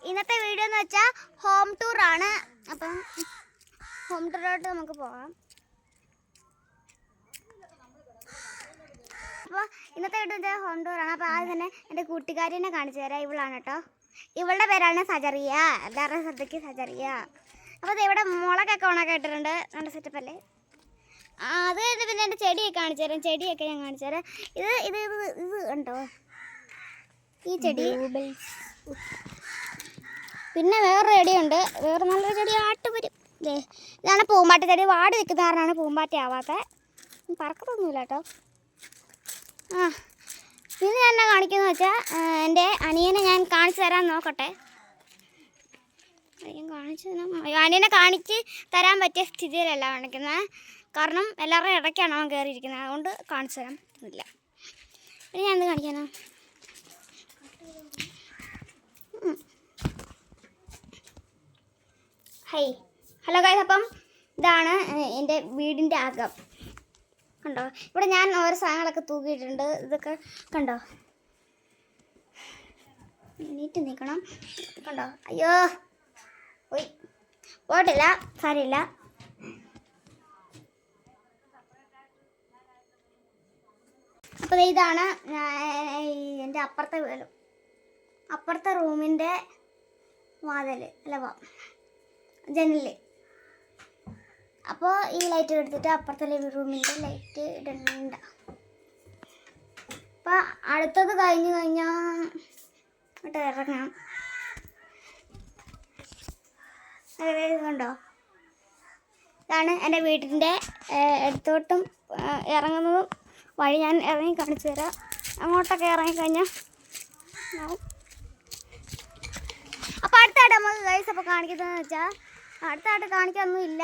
ഇന്നത്തെ വീഡിയോ എന്ന് വെച്ചാൽ ഹോം ടൂറാണ്. അപ്പം ഹോം ടൂറിലോട്ട് നമുക്ക് പോകാം. അപ്പോൾ ഇന്നത്തെ വീഡിയോ ഹോം ടൂറാണ്. അപ്പോൾ ആദ്യം തന്നെ എൻ്റെ കൂട്ടുകാരിനെ കാണിച്ചു തരാം. ഇവളാണ് കേട്ടോ. ഇവളുടെ പേരാണ് സജറിയ. എല്ലാവരുടെ ശ്രദ്ധയ്ക്ക് സജറിയ. അപ്പോൾ ഇവിടെ മുളകൊക്കെ ഉണക്കെ ഇട്ടിട്ടുണ്ട്. നല്ല സെറ്റപ്പല്ലേ. അത് കഴിഞ്ഞ് പിന്നെ എൻ്റെ ചെടിയൊക്കെ കാണിച്ചു തരാം. ചെടിയൊക്കെ ഞാൻ കാണിച്ചു തരാം. ഇത് ഉണ്ടോ ഈ ചെടി? പിന്നെ വേറൊരു ചെടിയുണ്ട്. വേറെ നല്ലൊരു ചെടി ആട്ടുവരും. ഇതാണ് പൂമ്പാറ്റ ചെടി. വാടി നിൽക്കുന്ന കാരണമാണ് പൂമ്പാറ്റ ആവാത്ത. പറക്കത്തൊന്നുമില്ല കേട്ടോ. പിന്നെ ഞാൻ എന്നാ കാണിക്കുന്നത് വെച്ചാൽ എൻ്റെ അനിയനെ ഞാൻ കാണിച്ചു തരാൻ നോക്കട്ടെ. അനിയനെ കാണിച്ച് തരാൻ പറ്റിയ സ്ഥിതിയിലല്ല കാണിക്കുന്നത്. കാരണം എല്ലാവരുടെയും ഇടയ്ക്കാണ് അവൻ കയറിയിരിക്കുന്നത്. അതുകൊണ്ട് കാണിച്ചു തരാൻ പറ്റുന്നില്ല. പിന്നെ ഞാൻ എന്ത് കാണിക്കാനോ? ഹലോ ഗൈസ്, അപ്പം ഇതാണ് എൻ്റെ വീടിൻ്റെ അകം. കണ്ടോ? ഇവിടെ ഞാൻ ഓരോ സാധനങ്ങളൊക്കെ തൂക്കിയിട്ടുണ്ട്. ഇതൊക്കെ കണ്ടോ? നീറ്റ് നിൽക്കണം. കണ്ടോ? അയ്യോ പോയിട്ടില്ല, സാരമില്ല. അപ്പോൾ ഇതാണ് എൻ്റെ അപ്പുറത്തെ റൂമിൻ്റെ വാതിൽ അല്ല ജനല്. അപ്പോൾ ഈ ലൈറ്റ് എടുത്തിട്ട് അപ്പുറത്തെ ലിവിംഗ് റൂമിൻ്റെ ലൈറ്റ് ഇടണ്ട. അപ്പോൾ അടുത്തത് കഴിഞ്ഞാൽ ഇങ്ങോട്ട് ഇറങ്ങാം. കണ്ടോ? ഇതാണ് എൻ്റെ വീട്ടിൻ്റെ അടുത്തോട്ടും ഇറങ്ങുന്നതും വഴി. ഞാൻ ഇറങ്ങി കാണിച്ചു തരാം. അങ്ങോട്ടൊക്കെ ഇറങ്ങിക്കഴിഞ്ഞാൽ അപ്പോൾ അടുത്തായിട്ട് നമുക്ക് ഗൈസ് അപ്പോൾ കാണിക്കുന്നതെന്ന് വെച്ചാൽ അടുത്തായിട്ട് കാണിക്കാനൊന്നും ഇല്ല.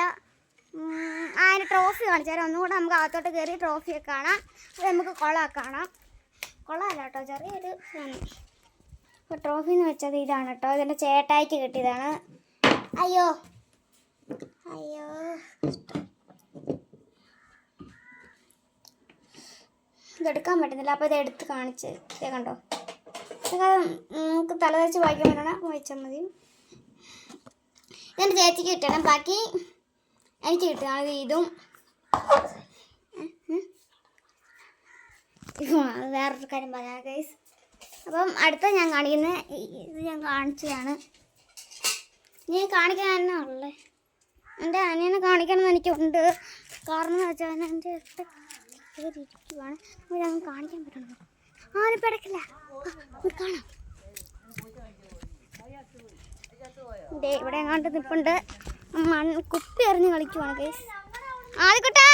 അതിൻ്റെ ട്രോഫി കാണിച്ചു തരാം. ഒന്നും കൂടെ നമുക്ക് അകത്തോട്ട് കയറി ട്രോഫിയൊക്കെ കാണാം. അത് നമുക്ക് കുളമൊക്കെ കാണാം. കുളമല്ല കേട്ടോ, ചെറിയൊരു സാധനം. അപ്പോൾ ട്രോഫി എന്ന് വെച്ചത് ഇതാണ് കേട്ടോ. ഇതിൻ്റെ ചേട്ടായിക്ക് കിട്ടിയതാണ്. അയ്യോ ഇതെടുക്കാൻ പറ്റുന്നില്ല. അപ്പോൾ ഇതെടുത്ത് കാണിച്ച് ഇതേ കണ്ടോ. ഇതൊക്കെ നമുക്ക് തലവെച്ച് വായിക്കാൻ പറ്റണം. വായിച്ചാൽ മതി. ഇതെൻ്റെ ചേച്ചിക്ക് കിട്ടണം. ബാക്കി എനിക്ക് കിട്ടുകയാണ്. ഇതും വേറൊരു കാര്യം പറയാം ഗൈസ്. അപ്പം അടുത്ത ഞാൻ കാണിക്കുന്നത് ഇത് ഞാൻ കാണിച്ചതാണ്. ഞാൻ കാണിക്കാൻ തന്നെ ഉള്ളേ. എൻ്റെ അനിയനെ കാണിക്കണമെന്ന് എനിക്കുണ്ട്. കാരണം എന്ന് വെച്ചാൽ എൻ്റെ ഇരിക്കുവാണ്. അപ്പോൾ ഞാൻ കാണിക്കാൻ പറ്റണോ? ആരും പിടക്കില്ല. കാണാം. ഇവിടെ എങ്ങാണ്ട് നിൽപ്പുണ്ട്. കുപ്പി എറിഞ്ഞ് കളിക്കുവാണ് ഗൈസ്. ആദ്യക്കോട്ടെ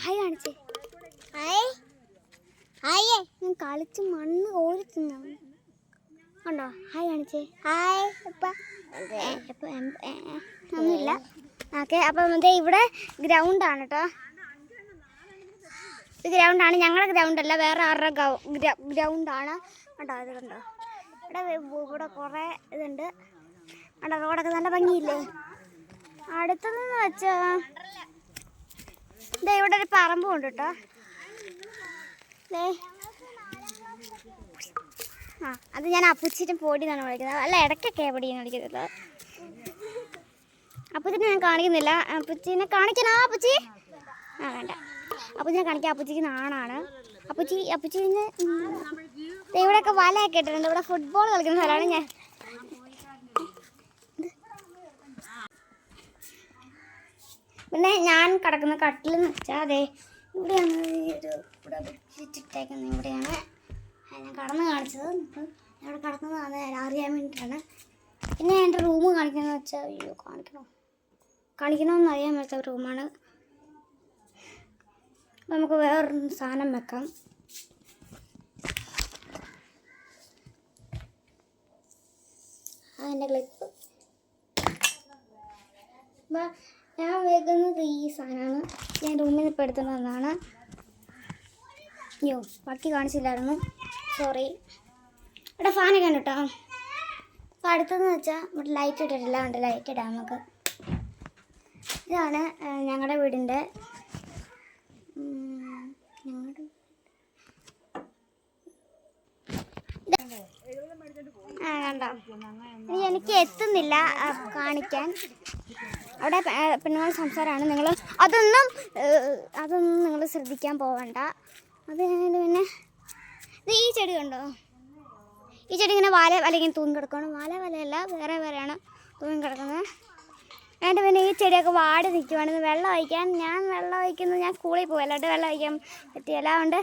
ഹായ് കാണിച്ചേ. ഹായ് ഞാൻ കളിച്ച് മണ്ണ് കോരി തിന്നാണ്. കണ്ടോ? ഹായ് കാണിച്ചേ. ഹായ് ഒന്നുമില്ല. ഓക്കെ, അപ്പം ഇവിടെ ഗ്രൗണ്ടാണ് കേട്ടോ. ഇത് ഗ്രൗണ്ടാണ്. ഞങ്ങളുടെ ഗ്രൗണ്ടല്ല, വേറെ ആരുടെ ഗ്രൗണ്ടാണ് കേട്ടോ. ഇത് കണ്ടോ? ഇവിടെ കുറേ ഇതുണ്ട്. അവിടെ റോഡൊക്കെ നല്ല ഭംഗിയില്ലേ. അടുത്തതെന്ന് വെച്ചാൽ ഇവിടെ ഒരു പറമ്പും ഉണ്ട് കേട്ടോ. അത് ഞാൻ അപ്പുച്ചിട്ടും പൊടി എന്നാണ് വിളിക്കുന്നത്. അല്ല, ഇടയ്ക്കൊക്കെ പൊടിയെന്ന് വിളിക്കുന്നത്. അപ്പുച്ചിനെ ഞാൻ കാണിക്കുന്നില്ല. അപ്പുച്ചിനെ കാണിക്കണോ? അപ്പുച്ചി വേണ്ട. അപ്പുച്ചിനെ കാണിക്കാം. അപ്പുച്ചിക്ക് നാണാണ്. അപ്പുച്ചിന് ഇവിടെയൊക്കെ വലയൊക്കെ ഇട്ടിട്ടുണ്ട്. ഇവിടെ ഫുട്ബോൾ കളിക്കുന്ന സ്ഥലമാണ്. ഞാൻ പിന്നെ ഞാൻ കിടക്കുന്ന കട്ടിലെന്ന് വെച്ചാൽ അതെ ഇവിടെയാണ്. ഇവിടെ ബെഡ്ഷീറ്റിട്ടേക്കുന്നത് ഇവിടെയാണ്. ഞാൻ കടന്ന് കാണിച്ചത്. ഇപ്പം ഇവിടെ കിടക്കുന്നതാണ് അറിയാൻ വേണ്ടിയിട്ടാണ്. പിന്നെ എൻ്റെ റൂം കാണിക്കുന്നത് വെച്ചാൽ അയ്യോ കാണിക്കണമെന്ന് അറിയാൻ പറ്റാത്ത റൂമാണ്. നമുക്ക് വേറൊരു സാധനം വെക്കാം. അതിൻ്റെ ക്ലിപ്പ് ഞാൻ വെക്കുന്നത് ഈ സാധനമാണ്. ഞാൻ റൂമിൽ നിന്ന് ഇപ്പോൾ എടുത്തു വന്നതാണ്. അയ്യോ ബാക്കി കാണിച്ചില്ലായിരുന്നു, സോറി. ഇവിടെ ഫാനൊക്കെ ഉണ്ട് കേട്ടോ. അപ്പോൾ അടുത്തതെന്ന് വെച്ചാൽ ഇവിടെ ലൈറ്റ് ഇട്ടിട്ടില്ല. ഉണ്ട്, ലൈറ്റ് ഇടാം നമുക്ക്. ഇതാണ് ഞങ്ങളുടെ വീടിൻ്റെ എനിക്ക് എത്തുന്നില്ല കാണിക്കാൻ. അവിടെ പെണ്ണുങ്ങൾ സംസാരമാണ്. അതൊന്നും നിങ്ങൾ ശ്രദ്ധിക്കാൻ പോവണ്ട. അത് പിന്നെ ഇത് ഈ ചെടി കണ്ടോ? ഈ ചെടി ഇങ്ങനെ വലയിങ്ങനെ തൂങ്ങി കിടക്കണം. വലയല്ല, വേറെയാണ് തൂങ്ങി കിടക്കുന്നത്. അതിൻ്റെ പിന്നെ ഈ ചെടിയൊക്കെ വാടി നിൽക്കുവാണ്. വെള്ളം ഒഴിക്കാൻ ഞാൻ സ്കൂളിൽ പോകും, അല്ലാണ്ട് വെള്ളം ഒഴിക്കാൻ പറ്റിയല്ല. അതുകൊണ്ട്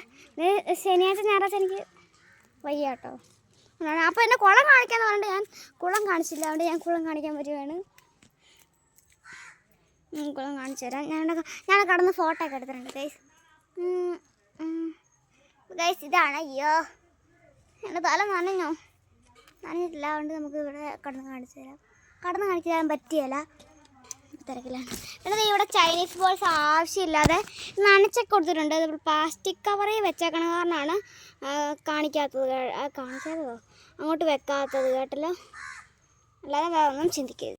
ശനിയാഴ്ച ഞായറാഴ്ച എനിക്ക് വയ്യ കേട്ടോ. അപ്പോൾ എന്നെ കുളം കാണിക്കാമെന്ന് പറഞ്ഞിട്ട് ഞാൻ കുളം കാണിച്ചില്ല. അതുകൊണ്ട് ഞാൻ കുളം കാണിക്കാൻ പറ്റുവാണ്. കുളം കാണിച്ചു തരാം. ഞാൻ കടന്ന് ഫോട്ടോ ഒക്കെ എടുത്തിട്ടുണ്ട് ഗൈസ്. ഗൈസ് ഇതാണ്. അയ്യോ എൻ്റെ തല നനഞ്ഞിട്ടില്ല. അതുകൊണ്ട് നമുക്ക് ഇവിടെ കടന്ന് കാണിച്ചു തരാൻ പറ്റിയല്ല, തിരക്കിലാണ്. പിന്നെ ഇവിടെ ചൈനീസ് ബോൾസ് ആവശ്യമില്ലാതെ നനച്ചൊക്കെ കൊടുത്തിട്ടുണ്ട്. പ്ലാസ്റ്റിക് കവറിൽ വെച്ചേക്കണ കാരണമാണ് കാണിക്കാത്തതോ അങ്ങോട്ട് വെക്കാത്തത് കേട്ടല്ലോ. അല്ലാതെ വേറെ ഒന്നും ചിന്തിക്കരുത്.